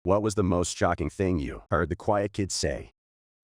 What was the most shocking thing you heard the quiet kid say?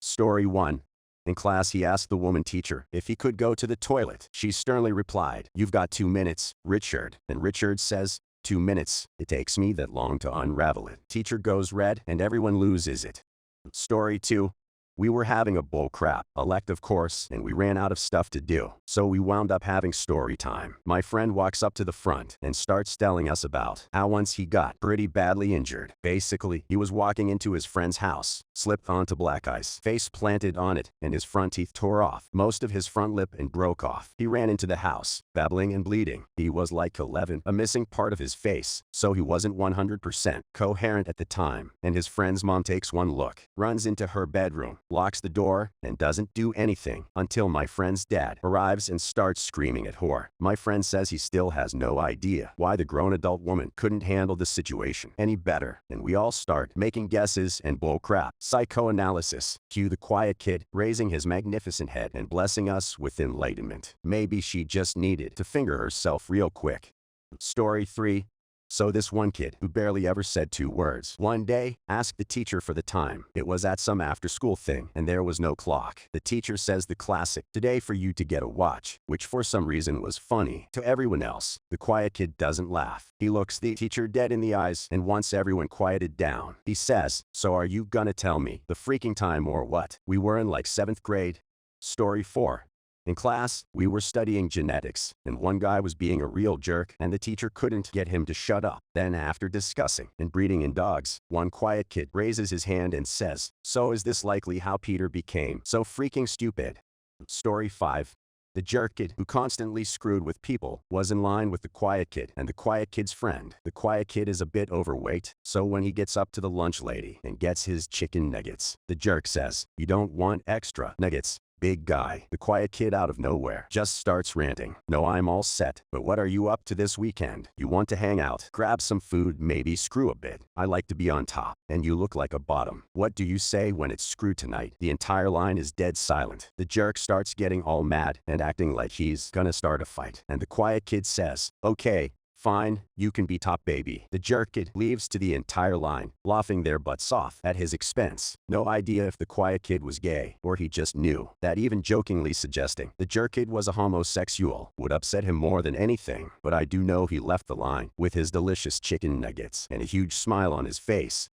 Story 1. In class, he asked the woman teacher if he could go to the toilet. She sternly replied, "You've got 2 minutes, Richard." And Richard says, "2 minutes? It takes me that long to unravel it." Teacher goes red and everyone loses it. Story 2. We were having a bull crap elective course and we ran out of stuff to do, so we wound up having story time. My friend walks up to the front and starts telling us about how once he got pretty badly injured. Basically, he was walking into his friend's house, slipped onto black ice, face planted on it, and his front teeth tore off most of his front lip and broke off. He ran into the house, babbling and bleeding. He was like 11, a missing part of his face, so he wasn't 100% coherent at the time. And his friend's mom takes one look, runs into her bedroom, locks the door, and doesn't do anything until my friend's dad arrives and starts screaming at her. My friend says he still has no idea why the grown adult woman couldn't handle the situation any better, and we all start making guesses and bullcrap. Psychoanalysis. Cue the quiet kid raising his magnificent head and blessing us with enlightenment. Maybe she just needed to finger herself real quick. Story 3. So this one kid, who barely ever said 2 words, one day asked the teacher for the time. It was at some after-school thing, and there was no clock. The teacher says the classic, "Today for you to get a watch," which for some reason was funny to everyone else. The quiet kid doesn't laugh. He looks the teacher dead in the eyes, and once everyone quieted down, he says, "So are you gonna tell me the freaking time or what?" We were in like 7th grade. Story 4. In class, we were studying genetics, and one guy was being a real jerk, and the teacher couldn't get him to shut up. Then after discussing and breeding in dogs, one quiet kid raises his hand and says, "So is this likely how Peter became so freaking stupid?" Story 5. The jerk kid who constantly screwed with people was in line with the quiet kid and the quiet kid's friend. The quiet kid is a bit overweight, so when he gets up to the lunch lady and gets his chicken nuggets, the jerk says, "You don't want extra nuggets, big guy." The quiet kid out of nowhere just starts ranting, "No, I'm all set, but what are you up to this weekend? You want to hang out, grab some food, maybe screw a bit? I like to be on top, and you look like a bottom. What do you say when it's screw tonight?" The entire line is dead silent. The jerk starts getting all mad and acting like he's gonna start a fight, and the quiet kid says, "Okay, fine, you can be top, baby." The jerk kid leaves to the entire line, laughing their butts off at his expense. No idea if the quiet kid was gay, or he just knew that even jokingly suggesting the jerk kid was a homosexual would upset him more than anything. But I do know he left the line with his delicious chicken nuggets and a huge smile on his face.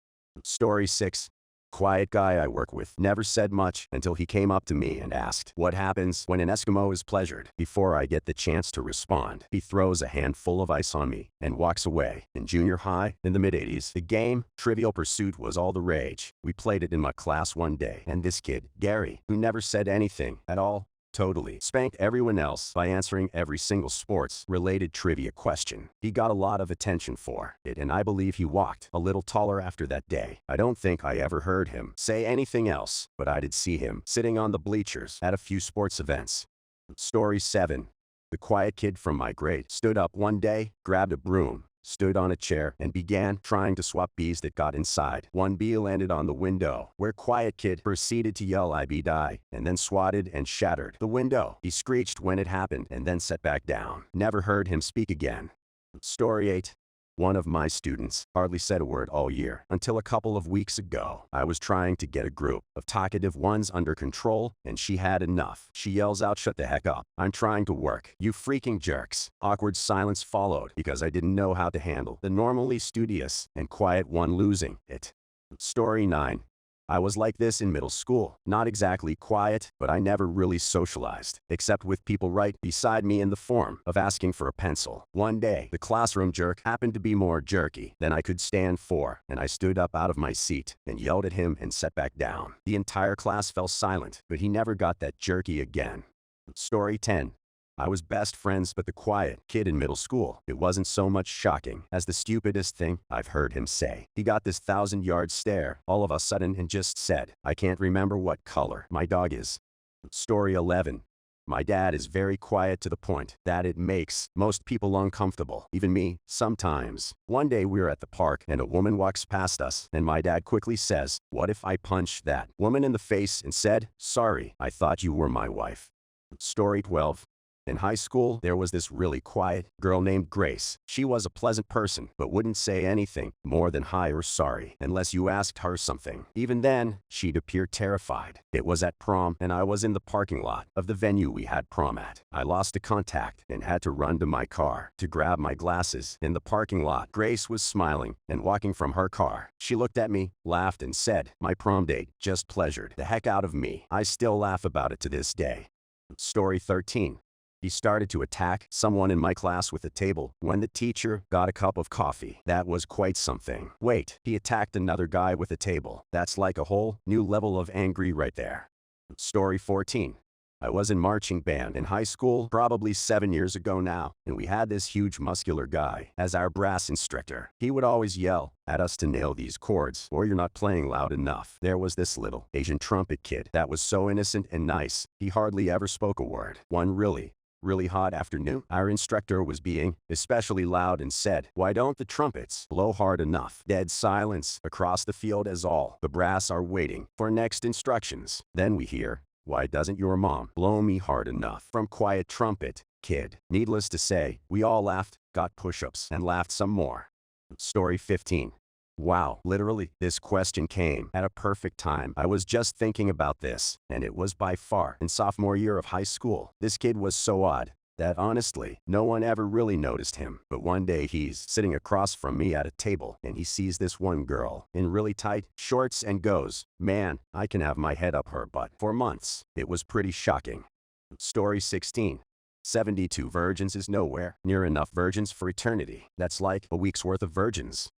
Story 6. Quiet guy I work with never said much until he came up to me and asked what happens when an Eskimo is pleasured. Before I get the chance to respond, he throws a handful of ice on me and walks away. In junior high, in the mid-80s, the game Trivial Pursuit was all the rage. We played it in my class one day, and this kid, Gary, who never said anything at all, totally spanked everyone else by answering every single sports-related trivia question. He got a lot of attention for it, and I believe he walked a little taller after that day. I don't think I ever heard him say anything else, but I did see him sitting on the bleachers at a few sports events. Story 7. The quiet kid from my grade stood up one day, grabbed a broom, stood on a chair, and began trying to swat bees that got inside. One bee landed on the window, where quiet kid proceeded to yell "I be die," and then swatted and shattered the window. He screeched when it happened and then sat back down. Never heard him speak again. Story 8. One of my students hardly said a word all year until a couple of weeks ago. I was trying to get a group of talkative ones under control, and she had enough. She yells out, "Shut the heck up. I'm trying to work, you freaking jerks." Awkward silence followed because I didn't know how to handle the normally studious and quiet one losing it. Story 9. I was like this in middle school. Not exactly quiet, but I never really socialized, except with people right beside me in the form of asking for a pencil. One day, the classroom jerk happened to be more jerky than I could stand for, and I stood up out of my seat and yelled at him and sat back down. The entire class fell silent, but he never got that jerky again. Story 10. I was best friends with the quiet kid in middle school. It wasn't so much shocking as the stupidest thing I've heard him say. He got this 1,000-yard stare all of a sudden and just said, "I can't remember what color my dog is." Story 11. My dad is very quiet to the point that it makes most people uncomfortable, even me, sometimes. One day we were at the park and a woman walks past us, and my dad quickly says, "What if I punched that woman in the face and said, 'Sorry, I thought you were my wife'?" Story 12. In high school, there was this really quiet girl named Grace. She was a pleasant person, but wouldn't say anything more than hi or sorry unless you asked her something. Even then, she'd appear terrified. It was at prom, and I was in the parking lot of the venue we had prom at. I lost a contact and had to run to my car to grab my glasses. In the parking lot, Grace was smiling and walking from her car. She looked at me, laughed, and said, "My prom date just pleasured the heck out of me." I still laugh about it to this day. Story 13. He started to attack someone in my class with a table when the teacher got a cup of coffee. That was quite something. Wait, he attacked another guy with a table. That's like a whole new level of angry right there. Story 14. I was in marching band in high school, probably 7 years ago now, and we had this huge muscular guy as our brass instructor. He would always yell at us to nail these chords, or you're not playing loud enough. There was this little Asian trumpet kid that was so innocent and nice, he hardly ever spoke a word. One really hot afternoon, our instructor was being especially loud and said, "Why don't the trumpets blow hard enough?" Dead silence across the field as all the brass are waiting for next instructions. Then we hear, "Why doesn't your mom blow me hard enough?" from quiet trumpet kid. Needless to say, we all laughed, got push-ups, and laughed some more. Story 15. Wow, literally, this question came at a perfect time. I was just thinking about this, and it was by far in sophomore year of high school. This kid was so odd that honestly, no one ever really noticed him. But one day he's sitting across from me at a table, and he sees this one girl in really tight shorts and goes, "Man, I can have my head up her butt for months." It was pretty shocking. Story 16. 72 virgins is nowhere near enough virgins for eternity. That's like a week's worth of virgins.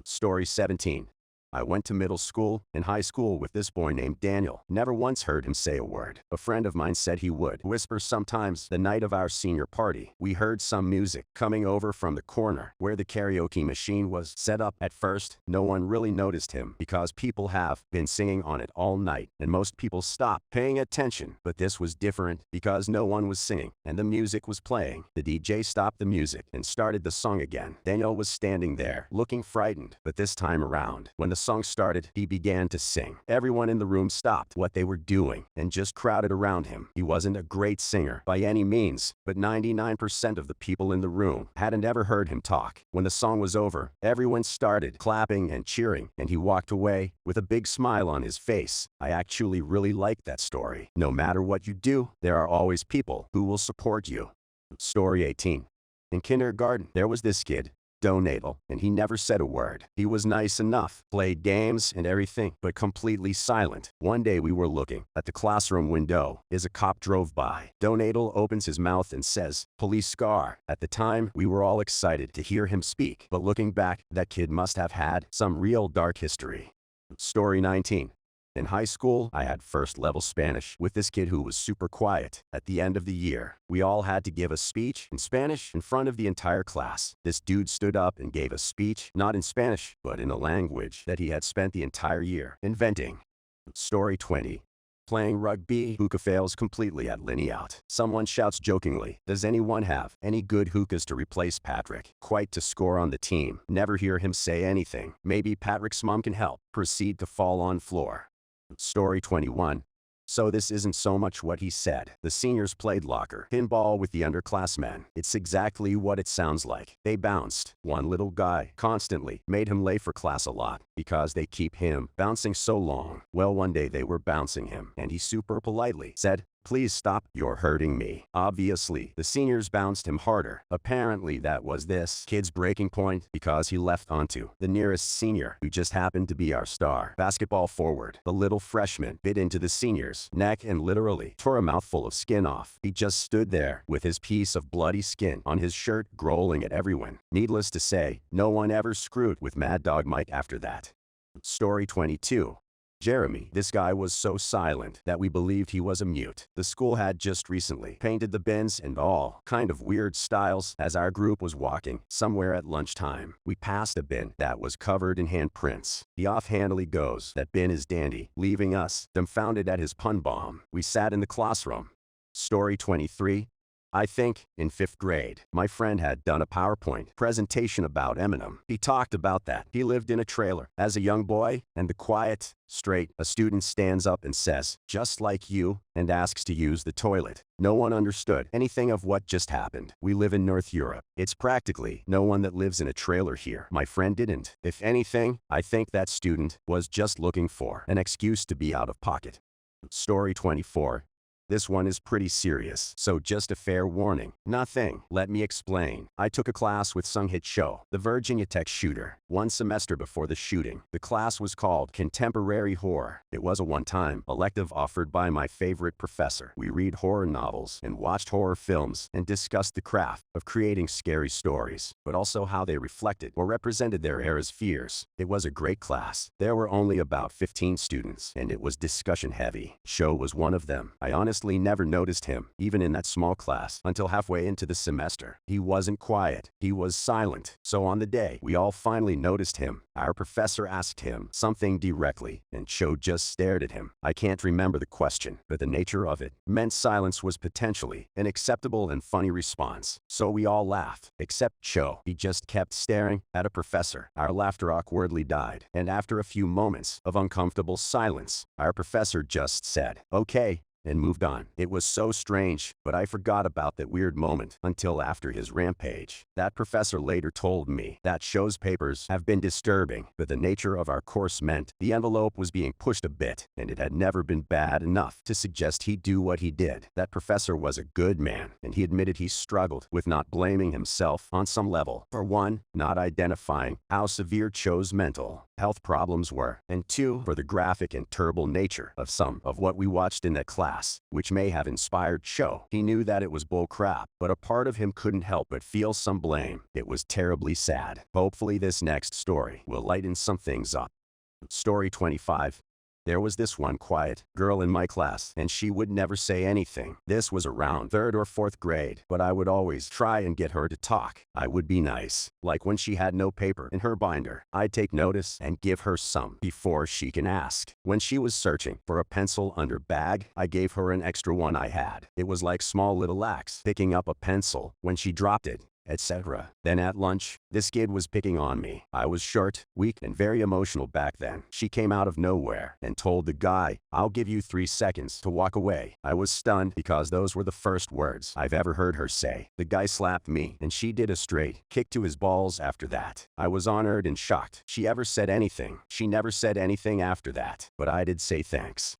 Story 17. I went to middle school and high school with this boy named Daniel. Never once heard him say a word. A friend of mine said he would whisper sometimes. The night of our senior party, we heard some music coming over from the corner where the karaoke machine was set up. At first, no one really noticed him because people have been singing on it all night and most people stopped paying attention. But this was different because no one was singing and the music was playing. The DJ stopped the music and started the song again. Daniel was standing there looking frightened, but this time around, when the song started, he began to sing. Everyone in the room stopped what they were doing and just crowded around him. He wasn't a great singer by any means, but 99% of the people in the room hadn't ever heard him talk. When the song was over, everyone started clapping and cheering, and he walked away with a big smile on his face. I actually really like that story. No matter what you do, there are always people who will support you. Story 18. In kindergarten, there was this kid, Donatal, and he never said a word. He was nice enough, played games and everything, but completely silent. One day we were looking at the classroom window as a cop drove by. Donatal opens his mouth and says, "Police car." At the time, we were all excited to hear him speak, but looking back, that kid must have had some real dark history. Story 19. In high school, I had first-level Spanish with this kid who was super quiet. At the end of the year, we all had to give a speech in Spanish in front of the entire class. This dude stood up and gave a speech, not in Spanish, but in a language that he had spent the entire year inventing. Story 20. Playing rugby, hookah fails completely at Lineout. Someone shouts jokingly, "Does anyone have any good hookahs to replace Patrick?" Quite to score on the team. Never hear him say anything. Maybe Patrick's mom can help. Proceed to fall on floor. Story 21. So this isn't so much what he said. The seniors played locker pinball with the underclassmen. It's exactly what it sounds like. They bounced. One little guy constantly made him late for class a lot because they keep him bouncing so long. Well, one day they were bouncing him and he super politely said, "Please stop, you're hurting me." Obviously, the seniors bounced him harder. Apparently that was this kid's breaking point because he left onto the nearest senior, who just happened to be our star basketball forward. The little freshman bit into the senior's neck and literally tore a mouthful of skin off. He just stood there with his piece of bloody skin on his shirt, growling at everyone. Needless to say, no one ever screwed with Mad Dog Mike after that. Story 22. Jeremy. This guy was so silent that we believed he was a mute. The school had just recently painted the bins and all kind of weird styles. As our group was walking somewhere at lunchtime, we passed a bin that was covered in handprints. He offhandedly goes, "That bin is dandy," leaving us dumbfounded at his pun bomb. We sat in the classroom. Story 23. I think, in 5th grade, my friend had done a PowerPoint presentation about Eminem. He talked about that. He lived in a trailer as a young boy, and the quiet, straight, a student stands up and says, just like you, and asks to use the toilet. No one understood anything of what just happened. We live in North Europe. It's practically no one that lives in a trailer here. My friend didn't. If anything, I think that student was just looking for an excuse to be out of pocket. Story 24. This one is pretty serious, so just a fair warning. Nothing. Let me explain. I took a class with Sung Hit Cho, the Virginia Tech shooter, one semester before the shooting. The class was called Contemporary Horror. It was a one-time elective offered by my favorite professor. We read horror novels and watched horror films and discussed the craft of creating scary stories, but also how they reflected or represented their era's fears. It was a great class. There were only about 15 students, and it was discussion heavy. Cho was one of them. I honestly never noticed him, even in that small class, until halfway into the semester. He wasn't quiet. He was silent. So on the day we all finally noticed him, our professor asked him something directly, and Cho just stared at him. I can't remember the question, but the nature of it meant silence was potentially an acceptable and funny response. So we all laughed, except Cho. He just kept staring at a professor. Our laughter awkwardly died, and after a few moments of uncomfortable silence, our professor just said, "Okay," and moved on. It was so strange, but I forgot about that weird moment until after his rampage. That professor later told me that Cho's papers have been disturbing, but the nature of our course meant the envelope was being pushed a bit, and it had never been bad enough to suggest he do what he did. That professor was a good man, and he admitted he struggled with not blaming himself on some level. For one, not identifying how severe Cho's mental health problems were, and two, for the graphic and terrible nature of some of what we watched in that class, which may have inspired Cho. He knew that it was bull crap, but a part of him couldn't help but feel some blame. It was terribly sad. Hopefully this next story will lighten some things up. Story 25. There was this one quiet girl in my class, and she would never say anything. This was around 3rd or 4th grade, but I would always try and get her to talk. I would be nice. Like when she had no paper in her binder, I'd take notice and give her some before she can ask. When she was searching for a pencil under bag, I gave her an extra one I had. It was like small little acts, picking up a pencil when she dropped it, etc. Then at lunch, this kid was picking on me. I was short, weak, and very emotional back then. She came out of nowhere and told the guy, "I'll give you 3 seconds to walk away." I was stunned because those were the first words I've ever heard her say. The guy slapped me, and she did a straight kick to his balls after that. I was honored and shocked she ever said anything. She never said anything after that, but I did say thanks.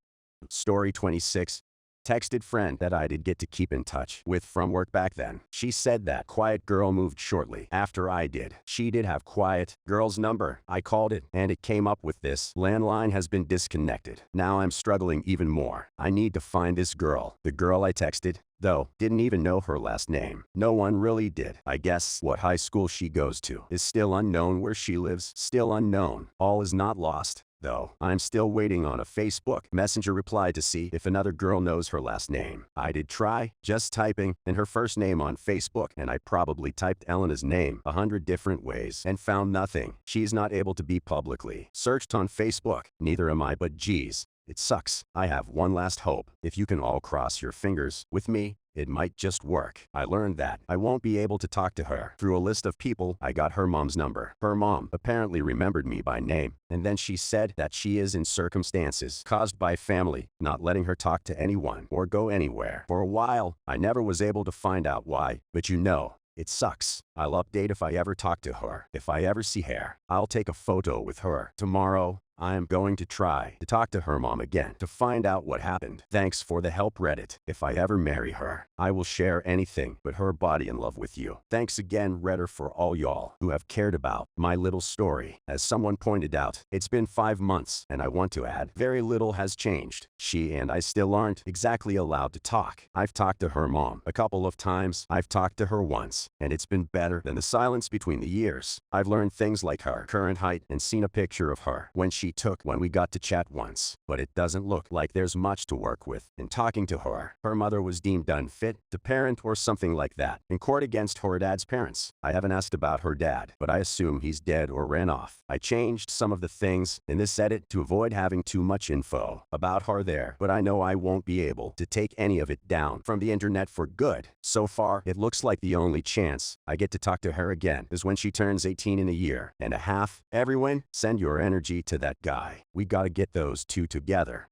Story 26. Texted friend that I did get to keep in touch with from work back then. She said that quiet girl moved shortly after I did. She did have quiet girl's number. I called it, and it came up with this: landline has been disconnected. Now I'm struggling even more. I need to find this girl. The girl I texted, though, didn't even know her last name. No one really did. I guess what high school she goes to is still unknown. Where she lives, still unknown. All is not lost, though. I'm still waiting on a Facebook Messenger reply to see if another girl knows her last name. I did try just typing in her first name on Facebook, and I probably typed Elena's name 100 different ways and found nothing. She's not able to be publicly searched on Facebook. Neither am I, but geez, it sucks. I have one last hope. If you can all cross your fingers with me, it might just work. I learned that I won't be able to talk to her. Through a list of people, I got her mom's number. Her mom apparently remembered me by name, and then she said that she is in circumstances caused by family not letting her talk to anyone or go anywhere. For a while, I never was able to find out why, but you know, it sucks. I'll update if I ever talk to her. If I ever see her, I'll take a photo with her. Tomorrow, I am going to try to talk to her mom again to find out what happened. Thanks for the help, Reddit. If I ever marry her, I will share anything but her body in love with you. Thanks again, Reddit, for all y'all who have cared about my little story. As someone pointed out, it's been 5 months, and I want to add, very little has changed. She and I still aren't exactly allowed to talk. I've talked to her mom a couple of times. I've talked to her once, and it's been better than the silence between the years. I've learned things like her current height and seen a picture of her when she she took when we got to chat once, but it doesn't look like there's much to work with. In talking to her, her mother was deemed unfit to parent or something like that, in court against her dad's parents. I haven't asked about her dad, but I assume he's dead or ran off. I changed some of the things in this edit to avoid having too much info about her there, but I know I won't be able to take any of it down from the internet for good. So far, it looks like the only chance I get to talk to her again is when she turns 18 in a year and a half. Everyone, send your energy to that guy. We gotta get those two together.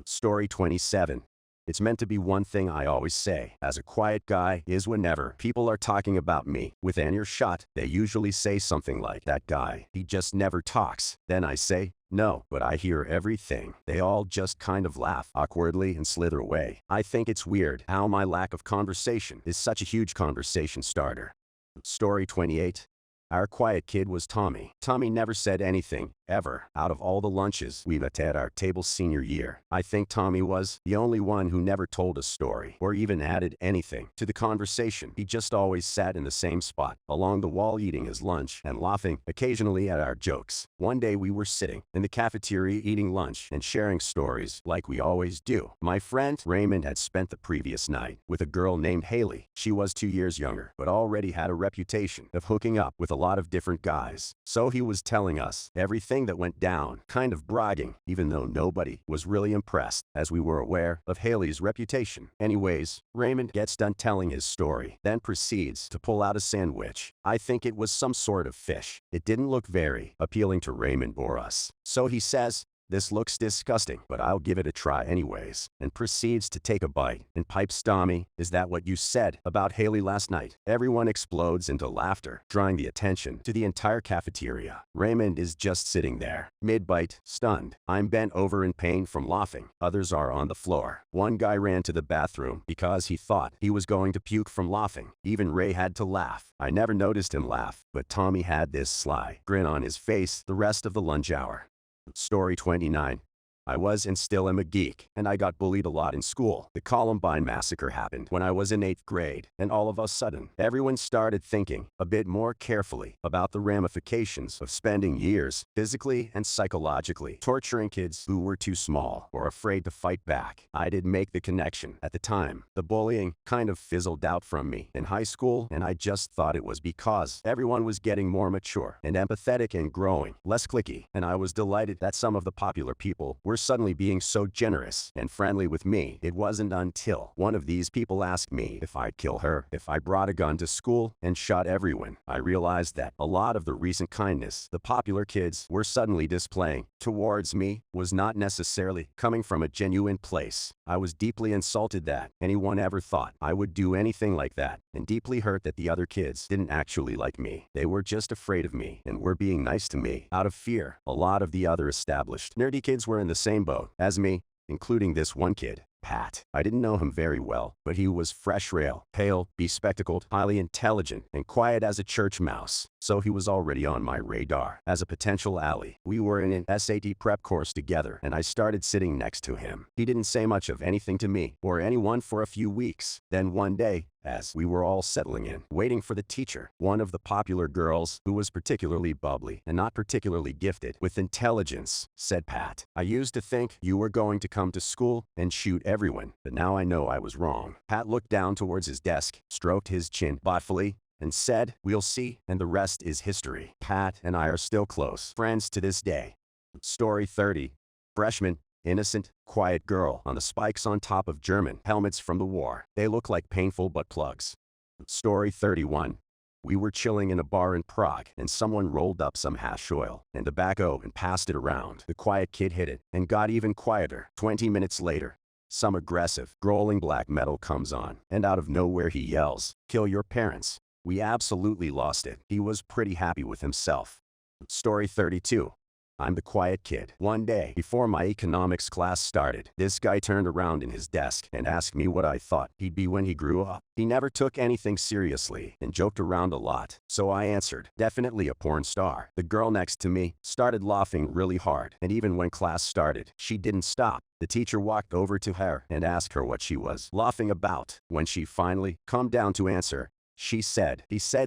Story 27. It's meant to be one thing I always say, as a quiet guy, is whenever people are talking about me within earshot, they usually say something like, "That guy, he just never talks." Then I say, "No, but I hear everything." They all just kind of laugh awkwardly and slither away. I think it's weird how my lack of conversation is such a huge conversation starter. Story 28. Our quiet kid was Tommy. Tommy never said anything, ever. Out of all the lunches we've had at our table senior year, I think Tommy was the only one who never told a story or even added anything to the conversation. He just always sat in the same spot along the wall eating his lunch and laughing occasionally at our jokes. One day we were sitting in the cafeteria eating lunch and sharing stories like we always do. My friend Raymond had spent the previous night with a girl named Haley. She was 2 years younger, but already had a reputation of hooking up with a lot of different guys. So he was telling us everything that went down, kind of bragging, even though nobody was really impressed, as we were aware of Haley's reputation. Anyways, Raymond gets done telling his story, then proceeds to pull out a sandwich. I think it was some sort of fish. It didn't look very appealing to Raymond or us. So he says, "This looks disgusting, but I'll give it a try anyways," and proceeds to take a bite and pipes, "Tommy, is that what you said about Haley last night?" Everyone explodes into laughter, drawing the attention to the entire cafeteria. Raymond is just sitting there, mid-bite, stunned. I'm bent over in pain from laughing. Others are on the floor. One guy ran to the bathroom because he thought he was going to puke from laughing. Even Ray had to laugh. I never noticed him laugh, but Tommy had this sly grin on his face the rest of the lunch hour. Story 29. I was and still am a geek, and I got bullied a lot in school. The Columbine massacre happened when I was in 8th grade, and all of a sudden, everyone started thinking a bit more carefully about the ramifications of spending years, physically and psychologically, torturing kids who were too small or afraid to fight back. I didn't make the connection at the time. The bullying kind of fizzled out from me in high school, and I just thought it was because everyone was getting more mature and empathetic and growing less cliquey, and I was delighted that some of the popular people were suddenly being so generous and friendly with me. It wasn't until one of these people asked me if I'd kill her if I brought a gun to school and shot everyone. I realized that a lot of the recent kindness the popular kids were suddenly displaying towards me was not necessarily coming from a genuine place. I was deeply insulted that anyone ever thought I would do anything like that, and deeply hurt that the other kids didn't actually like me. They were just afraid of me and were being nice to me out of fear. A lot of the other established nerdy kids were in the same boat as me, including this one kid, Pat. I didn't know him very well, but he was fresh rail, pale, bespectacled, highly intelligent, and quiet as a church mouse. So he was already on my radar as a potential ally. We were in an SAT prep course together, and I started sitting next to him. He didn't say much of anything to me or anyone for a few weeks. Then one day, as we were all settling in, waiting for the teacher, one of the popular girls, who was particularly bubbly and not particularly gifted with intelligence, said, "Pat, I used to think you were going to come to school and shoot everyone, but now I know I was wrong." Pat looked down towards his desk, stroked his chin thoughtfully, and said, "We'll see," and the rest is history. Pat and I are still close friends to this day. Story 30. Freshman. Innocent, quiet girl on the spikes on top of German helmets from the war. They look like painful butt plugs. Story 31. We were chilling in a bar in Prague, and someone rolled up some hash oil and tobacco and passed it around. The quiet kid hit it and got even quieter. 20 minutes later, some aggressive, growling black metal comes on, and out of nowhere he yells, "Kill your parents." We absolutely lost it. He was pretty happy with himself. Story 32. I'm the quiet kid. One day, before my economics class started, this guy turned around in his desk and asked me what I thought he'd be when he grew up. He never took anything seriously and joked around a lot, so I answered, "Definitely a porn star." The girl next to me started laughing really hard, and even when class started, she didn't stop. The teacher walked over to her and asked her what she was laughing about. When she finally calmed down to answer, he said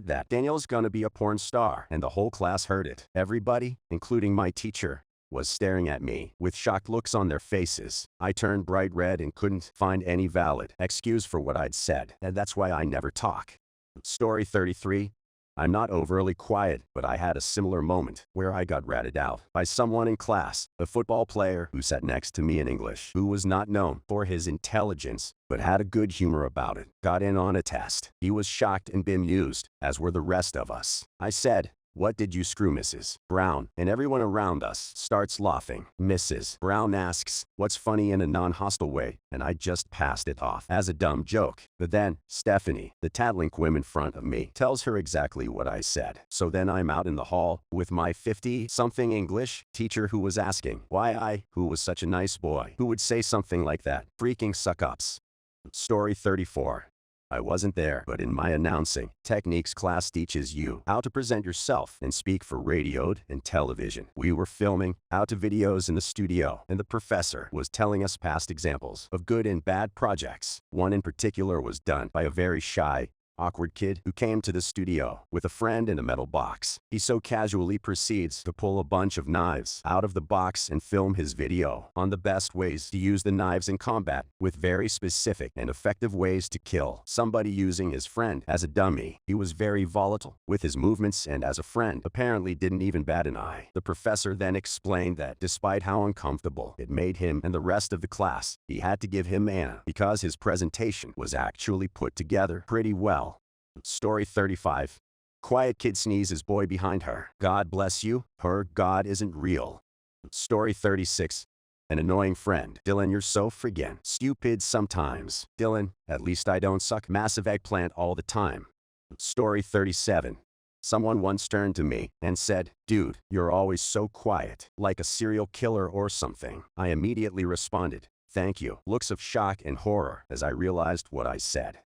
that Daniel's gonna be a porn star, and the whole class heard it. Everybody, including my teacher, was staring at me with shocked looks on their faces. I turned bright red and couldn't find any valid excuse for what I'd said, and that's why I never talk. Story 33. I'm not overly quiet, but I had a similar moment where I got ratted out by someone in class, a football player who sat next to me in English, who was not known for his intelligence, but had a good humor about it. Got in on a test. He was shocked and bemused, as were the rest of us. I said, "What did you screw, Mrs. Brown?" And everyone around us starts laughing. Mrs. Brown asks, "What's funny?" in a non-hostile way, and I just passed it off as a dumb joke. But then, Stephanie, the tattling quim in front of me, tells her exactly what I said. So then I'm out in the hall with my 50-something English teacher who was asking why I, who was such a nice boy, who would say something like that. Freaking suck-ups. Story 34. I wasn't there, but in my announcing techniques class teaches you how to present yourself and speak for radio and television. We were filming out-to videos in the studio, and the professor was telling us past examples of good and bad projects. One in particular was done by a very shy, awkward kid who came to the studio with a friend in a metal box. He so casually proceeds to pull a bunch of knives out of the box and film his video on the best ways to use the knives in combat, with very specific and effective ways to kill somebody using his friend as a dummy. He was very volatile with his movements, and as a friend apparently didn't even bat an eye. The professor then explained that despite how uncomfortable it made him and the rest of the class, he had to give him Anna because his presentation was actually put together pretty well. Story 35. Quiet kid sneezes boy behind her. God bless you, her God isn't real. Story 36. An annoying friend. Dylan, you're so friggin' stupid sometimes. Dylan, at least I don't suck massive eggplant all the time. Story 37. Someone once turned to me and said, "Dude, you're always so quiet, like a serial killer or something." I immediately responded, "Thank you." Looks of shock and horror as I realized what I said.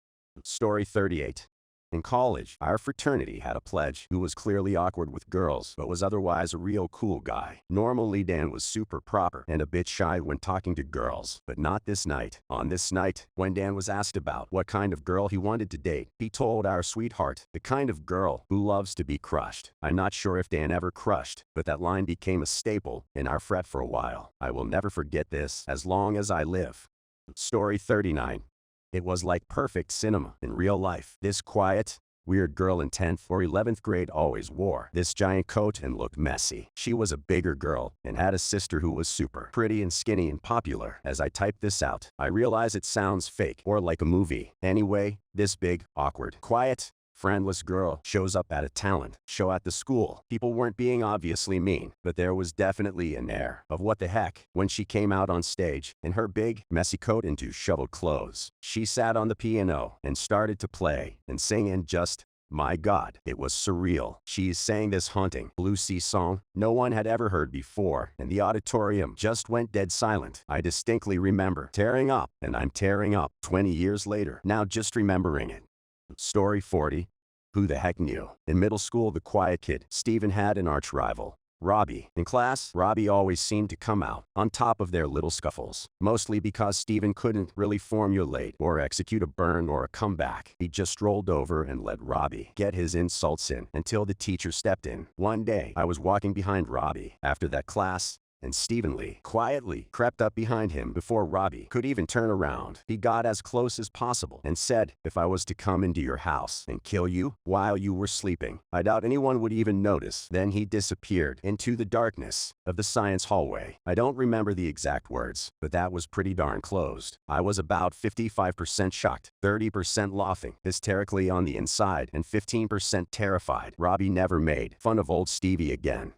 Story 38. In college, our fraternity had a pledge who was clearly awkward with girls, but was otherwise a real cool guy. Normally Dan was super proper and a bit shy when talking to girls, but not this night. On this night, when Dan was asked about what kind of girl he wanted to date, he told our sweetheart, the kind of girl who loves to be crushed. I'm not sure if Dan ever crushed, but that line became a staple in our frat for a while. I will never forget this as long as I live. Story 39. It was like perfect cinema in real life. This quiet, weird girl in 10th or 11th grade always wore this giant coat and looked messy. She was a bigger girl and had a sister who was super pretty and skinny and popular. As I type this out, I realize it sounds fake or like a movie. Anyway, this big, awkward, quiet, friendless girl shows up at a talent show at the school. People weren't being obviously mean, but there was definitely an air of what the heck when she came out on stage in her big, messy coat and disheveled clothes. She sat on the piano and started to play and sing, and just, my God, it was surreal. She sang this haunting Blue Sea song no one had ever heard before, and the auditorium just went dead silent. I distinctly remember tearing up, and I'm tearing up 20 years later, now just remembering it. Story 40. Who the heck knew? In middle school, the quiet kid, Steven, had an arch rival, Robbie. In class, Robbie always seemed to come out on top of their little scuffles, mostly because Steven couldn't really formulate or execute a burn or a comeback. He just rolled over and let Robbie get his insults in until the teacher stepped in. One day, I was walking behind Robbie after that class, and Stephen Lee quietly crept up behind him before Robbie could even turn around. He got as close as possible and said, "If I was to come into your house and kill you while you were sleeping, I doubt anyone would even notice." Then he disappeared into the darkness of the science hallway. I don't remember the exact words, but that was pretty darn close. I was about 55% shocked, 30% laughing hysterically on the inside, and 15% terrified. Robbie never made fun of old Stevie again.